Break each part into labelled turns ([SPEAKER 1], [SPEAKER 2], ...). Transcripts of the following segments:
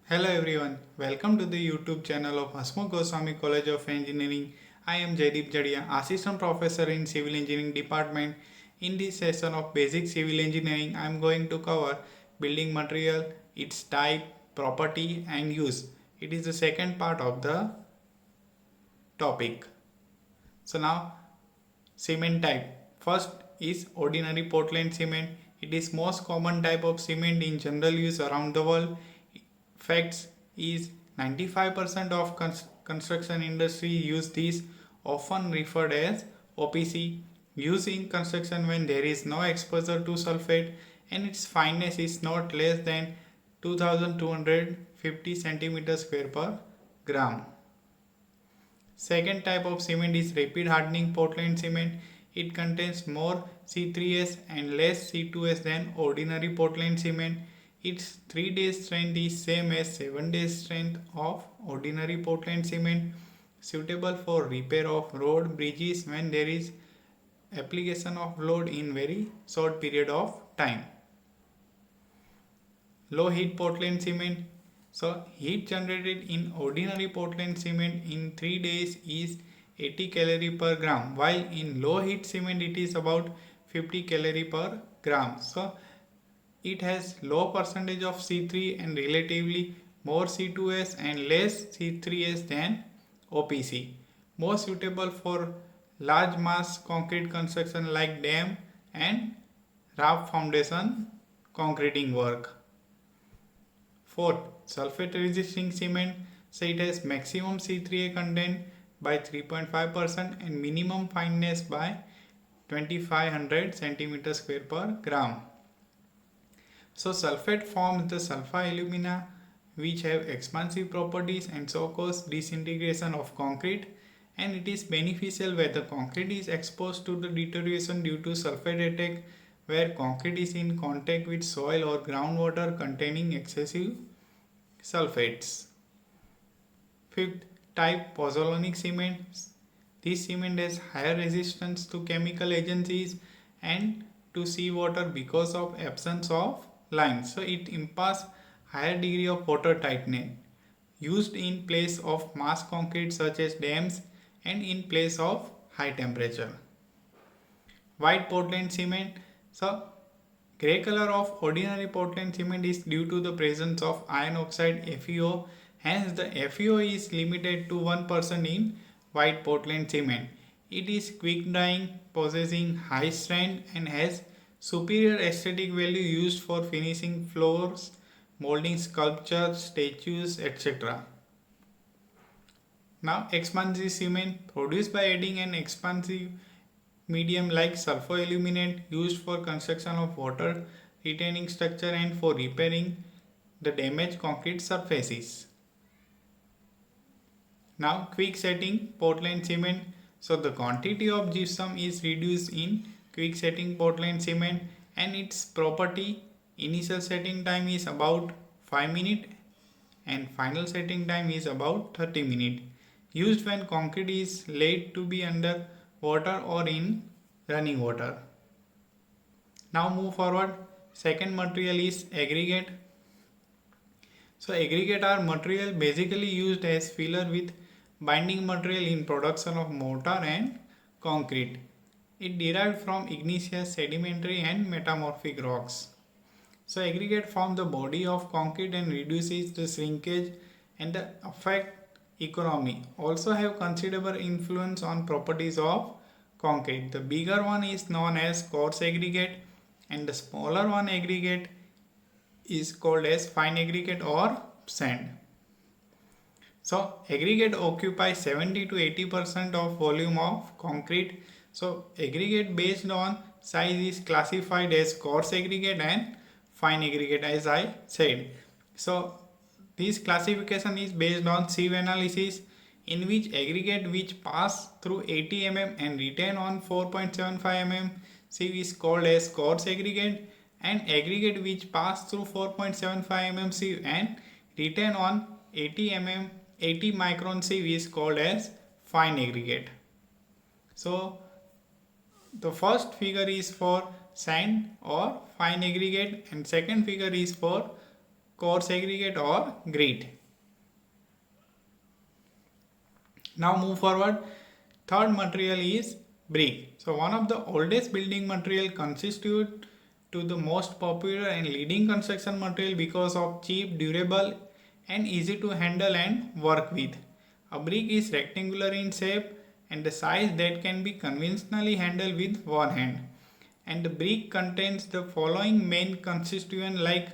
[SPEAKER 1] Hello everyone, welcome to the YouTube channel of Hasmukh Goswami College of Engineering. I am Jaideep Jadia, Assistant Professor in Civil Engineering Department. In this session of Basic Civil Engineering, I am going to cover building material, its type, property and use. It is the second part of the topic. So now cement type. First is ordinary Portland cement. It is most common type of cement in general use around the world. Facts is 95% of construction industry use this, often referred as OPC, used in construction when there is no exposure to sulfate and its fineness is not less than 2250 centimeter square per gram. Second type of cement is rapid hardening Portland cement. It contains more C3S and less C2S than ordinary Portland cement. Its 3-day strength is same as 7-day strength of ordinary Portland cement, suitable for repair of road bridges when there is application of load in very short period of time. Low heat Portland cement. So heat generated in ordinary Portland cement in 3 days is 80 calorie per gram, while in low heat cement it is about 50 calorie per gram. So it has low percentage of C3 and relatively more C2S and less C3S than OPC. More suitable for large mass concrete construction like dam and raft foundation concreting work. Fourth, sulfate resisting cement. So it has maximum C3A content by 3.5% and minimum fineness by 2500 centimeter square per gram. So sulfate forms the sulfur alumina which have expansive properties and so cause disintegration of concrete, and it is beneficial where the concrete is exposed to the deterioration due to sulfate attack, where concrete is in contact with soil or groundwater containing excessive sulfates. Fifth type, pozzolanic cement. This cement has higher resistance to chemical agencies and to seawater because of absence of lime. So it imparts higher degree of water tightness, used in place of mass concrete such as dams and in place of high temperature. White Portland cement. So grey color of ordinary Portland cement is due to the presence of iron oxide FeO. Hence the FeO is limited to 1% in white Portland cement. It is quick drying, possessing high strength and has superior aesthetic value used for finishing floors, molding sculptures, statues, etc. Now expansive cement, produced by adding an expansive medium like sulfur aluminate, used for construction of water retaining structure and for repairing the damaged concrete surfaces. Now quick setting Portland cement. So the quantity of gypsum is reduced in quick setting Portland cement and its property, initial setting time is about 5 minutes and final setting time is about 30 minutes. Used when concrete is laid to be under water or in running water. Now move forward. Second material is aggregate. So aggregate are material basically used as filler with binding material in production of mortar and concrete. It derived from igneous, sedimentary and metamorphic rocks. So aggregate form the body of concrete and reduces the shrinkage and the affect economy. Also have considerable influence on properties of concrete. The bigger one is known as coarse aggregate and the smaller one aggregate is called as fine aggregate or sand. So aggregate occupies 70 to 80% of volume of concrete. So aggregate based on size is classified as coarse aggregate and fine aggregate as I said. So this classification is based on sieve analysis, in which aggregate which pass through 80 mm and retain on 4.75 mm sieve is called as coarse aggregate, and aggregate which pass through 4.75 mm sieve and retain on 80 micron sieve is called as fine aggregate. So the first figure is for sand or fine aggregate and second figure is for coarse aggregate or grit. Now move forward. Third material is brick. So one of the oldest building material constitute to the most popular and leading construction material because of cheap, durable and easy to handle and work with. A brick is rectangular in shape and the size that can be conventionally handled with one hand. And the brick contains the following main constituents like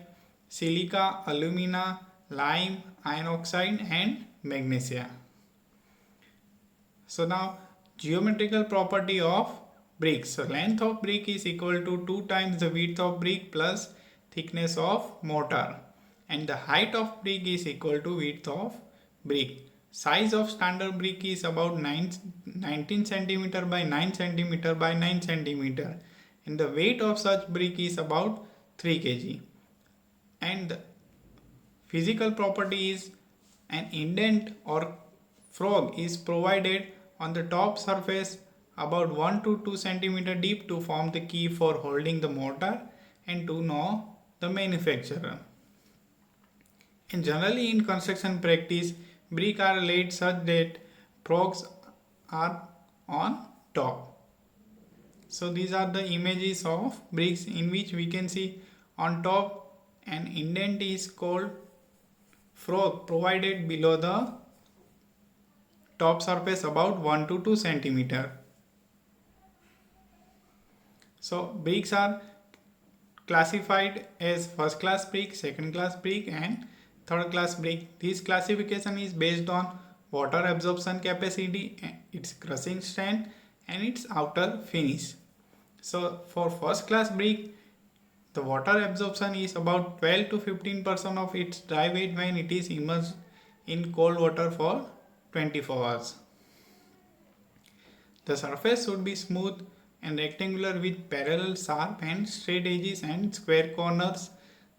[SPEAKER 1] silica, alumina, lime, iron oxide and magnesia. So now geometrical property of brick. So length of brick is equal to 2 times the width of brick plus thickness of mortar. And the height of brick is equal to width of brick. Size of standard brick is about 19 cm by 9 cm by 9 cm. And the weight of such brick is about 3 kg. And the physical property is an indent or frog is provided on the top surface about 1 to 2 cm deep to form the key for holding the mortar and to know the manufacturer. And generally in construction practice, bricks are laid such that frogs are on top. So these are the images of bricks in which we can see on top an indent is called frog provided below the top surface about 1 to 2 cm. So bricks are classified as first class brick, second class brick and third class brick. This classification is based on water absorption capacity, its crushing strength and its outer finish. So for first class brick, the water absorption is about 12 to 15% of its dry weight when it is immersed in cold water for 24 hours. The surface should be smooth and rectangular with parallel, sharp and straight edges and square corners.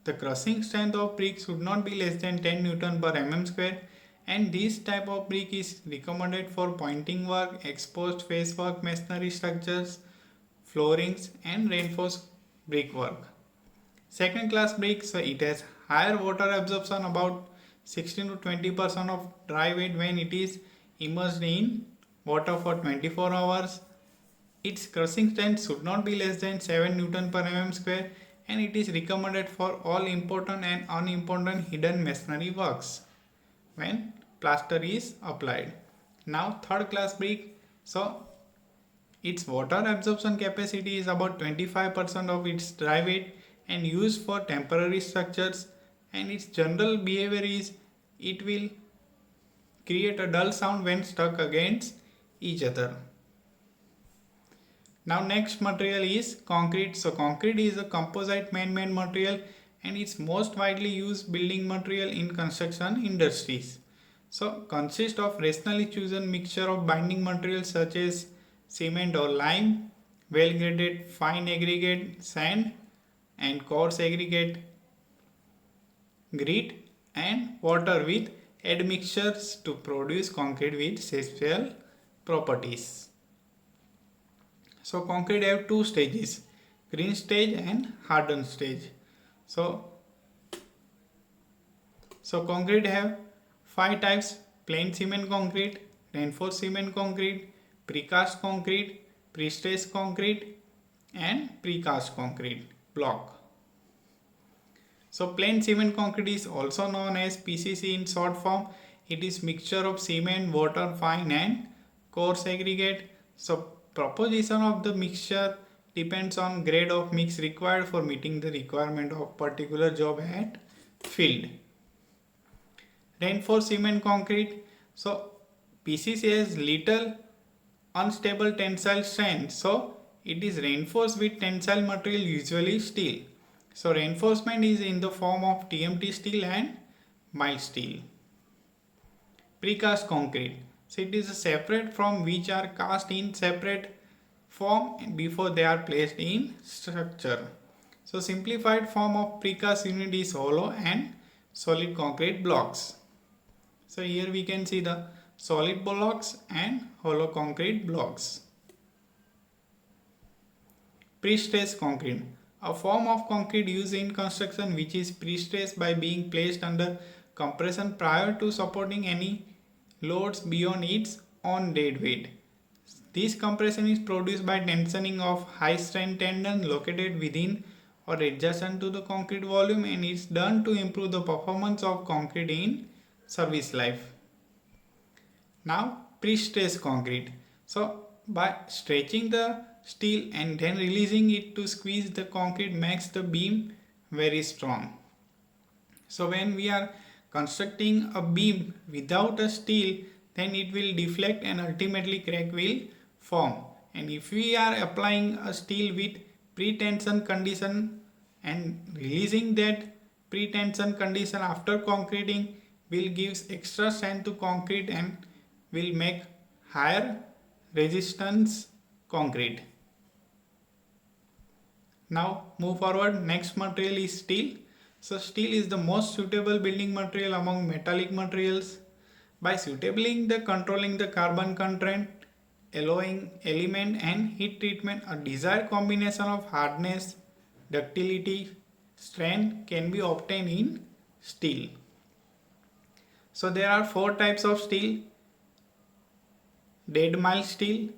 [SPEAKER 1] The crushing strength of brick should not be less than 10 Newton per mm square, and this type of brick is recommended for pointing work, exposed face work, masonry structures, floorings and reinforced brickwork. Second class brick, so it has higher water absorption about 16 to 20% of dry weight when it is immersed in water for 24 hours. Its crushing strength should not be less than 7 Newton per mm square and it is recommended for all important and unimportant hidden masonry works when plaster is applied. Now third class brick, so its water absorption capacity is about 25% of its dry weight and used for temporary structures, and its general behavior is it will create a dull sound when stuck against each other. Now next material is concrete. So concrete is a composite man-made material and it's most widely used building material in construction industries. So consists of rationally chosen mixture of binding materials such as cement or lime, well-graded fine aggregate, sand and coarse aggregate, grit and water with admixtures to produce concrete with special properties. So concrete have two stages, green stage and hardened stage. So concrete have 5 types: plain cement concrete, reinforced cement concrete, precast concrete, prestressed concrete and precast concrete block. So plain cement concrete is also known as PCC in short form. It is mixture of cement, water, fine and coarse aggregate. So proposition of the mixture depends on grade of mix required for meeting the requirement of particular job at field. Reinforced cement concrete. So PCC has little unstable tensile strength. So it is reinforced with tensile material, usually steel. So reinforcement is in the form of TMT steel and mild steel. Precast concrete. So it is separate from which are cast in separate form before they are placed in structure. So simplified form of precast unit is hollow and solid concrete blocks. So here we can see the solid blocks and hollow concrete blocks. Prestressed concrete. a form of concrete used in construction which is pre-stressed by being placed under compression prior to supporting any loads beyond its own dead weight. This compression is produced by tensioning of high strength tendon located within or adjacent to the concrete volume, and is done to improve the performance of concrete in service life. Now pre-stressed concrete. So by stretching the steel and then releasing it to squeeze the concrete makes the beam very strong. So when we are constructing a beam without a steel, then it will deflect and ultimately crack will form. And if we are applying a steel with pre-tension condition and releasing that pre-tension condition after concreting, will gives extra strength to concrete and will make higher resistance concrete. Now move forward. Next material is steel. So steel is the most suitable building material among metallic materials. By suitably controlling the carbon content, alloying element and heat treatment, a desired combination of hardness, ductility, strength can be obtained in steel. So there are 4 types of steel: dead mild steel,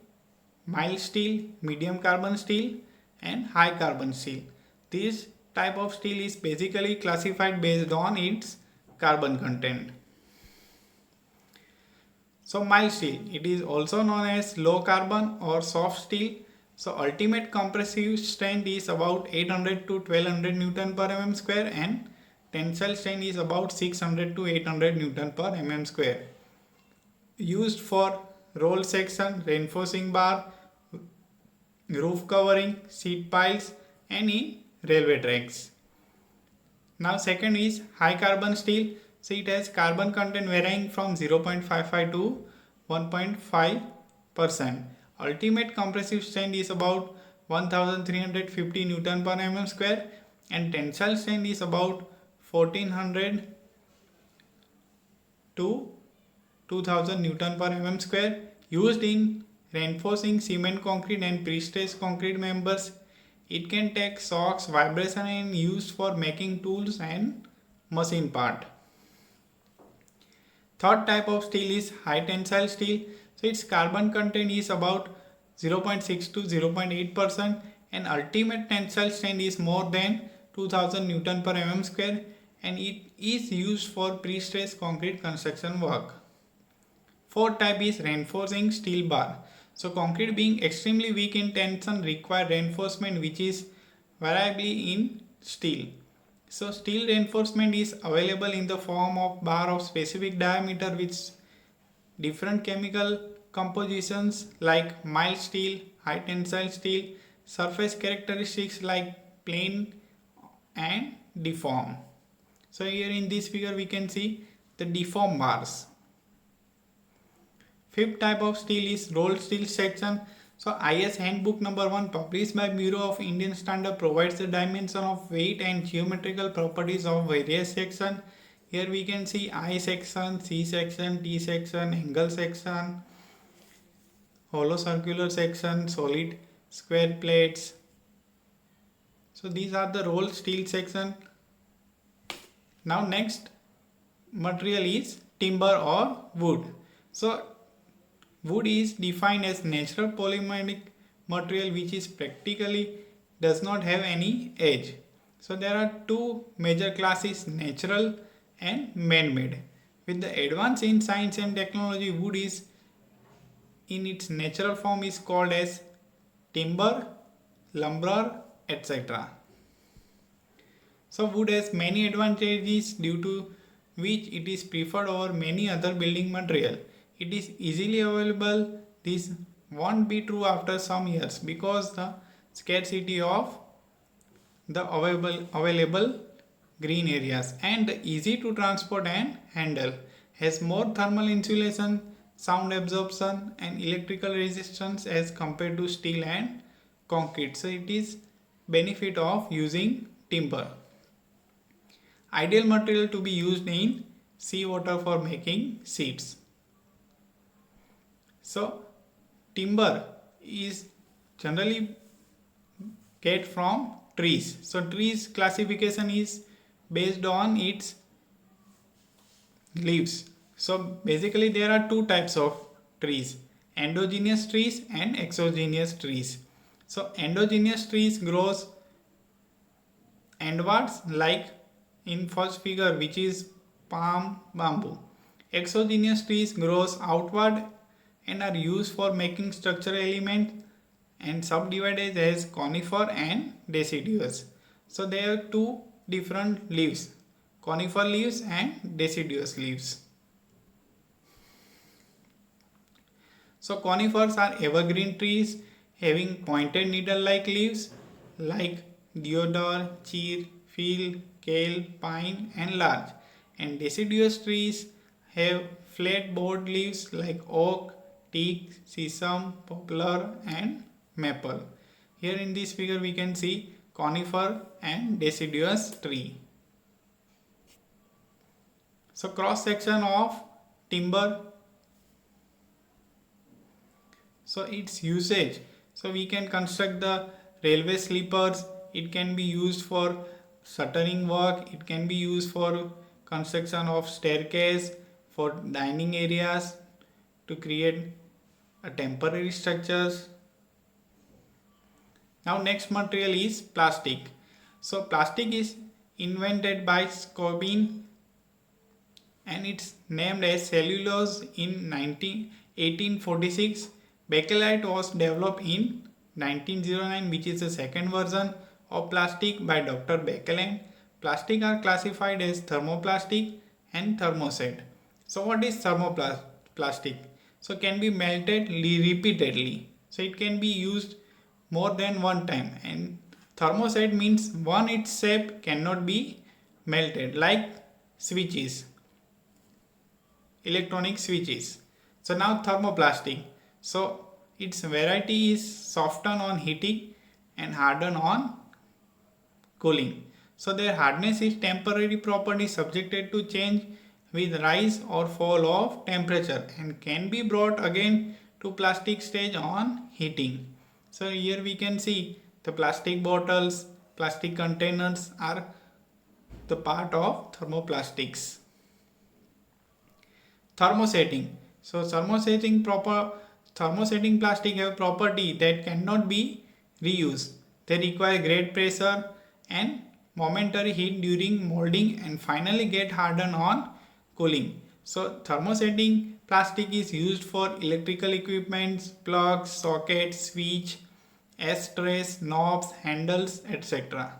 [SPEAKER 1] medium carbon steel, and high carbon steel. This type of steel is basically classified based on its carbon content. So mild steel, it is also known as low carbon or soft steel. So ultimate compressive strength is about 800 to 1200 Newton per mm square, and tensile strength is about 600 to 800 Newton per mm square. Used for roll section, reinforcing bar, roof covering, seat piles, and in railway tracks. Now second is high carbon steel. So it has carbon content varying from 0.55 to 1.5%. Ultimate compressive strength is about 1350 Newton per mm square, and tensile strength is about 1400 to 2000 Newton per mm square. Used in reinforcing cement concrete and pre-stressed concrete members. It can take shocks, vibration, and used for making tools and machine part. Third type of steel is high tensile steel. So its carbon content is about 0.6 to 0.8%, and ultimate tensile strength is more than 2000 Newton per mm square, and it is used for pre-stressed concrete construction work. Fourth type is reinforcing steel bar. So concrete being extremely weak in tension require reinforcement which is variably in steel. So steel reinforcement is available in the form of bar of specific diameter with different chemical compositions like mild steel, high tensile steel, surface characteristics like plain and deform. So here in this figure we can see the deform bars. Fifth type of steel is rolled steel section. So IS handbook number 1 published by Bureau of Indian Standard provides the dimension of weight and geometrical properties of various sections. Here we can see I section, C section, T section, angle section, hollow circular section, solid square plates. So these are the rolled steel section. Now next material is timber or wood. So wood is defined as natural polymeric material which is practically does not have any edge. So there are 2 major classes, natural and man-made. With the advance in science and technology, wood is in its natural form is called as timber, lumber, etc. So wood has many advantages due to which it is preferred over many other building material. It is easily available. This won't be true after some years because the scarcity of the available green areas, and easy to transport and handle, has more thermal insulation, sound absorption, and electrical resistance as compared to steel and concrete. So it is benefit of using timber. Ideal material to be used in seawater for making seats. So timber is generally get from trees. So trees classification is based on its leaves. So basically there are two types of trees, endogenous trees and exogenous trees. So endogenous trees grows endwards like in first figure, which is palm bamboo. Exogenous trees grows outward and are used for making structural elements and subdivided as conifer and deciduous. So there are two different leaves, conifer leaves and deciduous leaves. So conifers are evergreen trees having pointed needle-like leaves like deodar, cheer, fir, kale, pine and larch. And deciduous trees have flat board leaves like oak, teak, sesame, poplar and maple. Here in this figure we can see conifer and deciduous tree. So cross section of timber. So its usage. So we can construct the railway sleepers. It can be used for shuttering work. It can be used for construction of staircase, for dining areas, to create a temporary structures. Now next material is plastic. So plastic is invented by Scobin and it's named as cellulose in 1846. Bakelite was developed in 1909, which is the second version of plastic by Dr. Bakelite. Plastic are classified as thermoplastic and thermoset. So what is thermoplastic? So can be melted repeatedly. So it can be used more than one time, and thermoset means one its shape cannot be melted, like switches, electronic switches. So now thermoplastic. So its variety is soften on heating and harden on cooling. So their hardness is temporary property subjected to change with rise or fall of temperature and can be brought again to plastic stage on heating. So here we can see the plastic bottles, plastic containers are the part of thermoplastics. Thermosetting. So thermosetting plastic have property that cannot be reused. They require great pressure and momentary heat during molding and finally get hardened on cooling. So thermosetting plastic is used for electrical equipments, plugs, sockets, switch, ashtrays, knobs, handles, etc.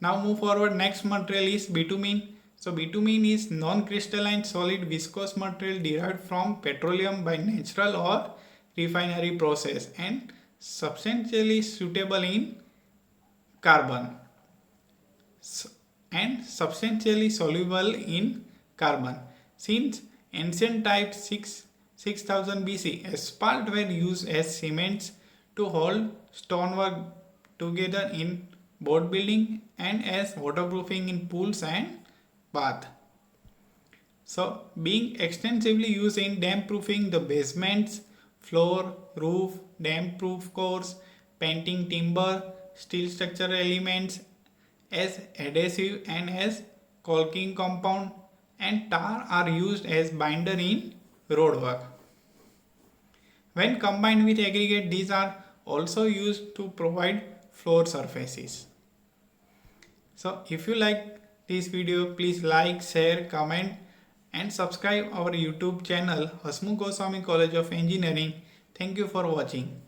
[SPEAKER 1] Now move forward. Next material is bitumen. So bitumen is non-crystalline solid viscose material derived from petroleum by natural or refinery process and substantially suitable in carbon and substantially soluble in carbon. Since ancient type 6000 BC, asphalt were used as cements to hold stonework together in boat building and as waterproofing in pools and bath. So being extensively used in damp proofing the basements, floor, roof, damp proof cores, painting timber, steel structural elements, as adhesive and as caulking compound, and tar are used as binder in roadwork. When combined with aggregate, these are also used to provide floor surfaces. So if you like this video, please like, share, comment and subscribe our YouTube channel Hasmukh Goswami College of Engineering. Thank you for watching.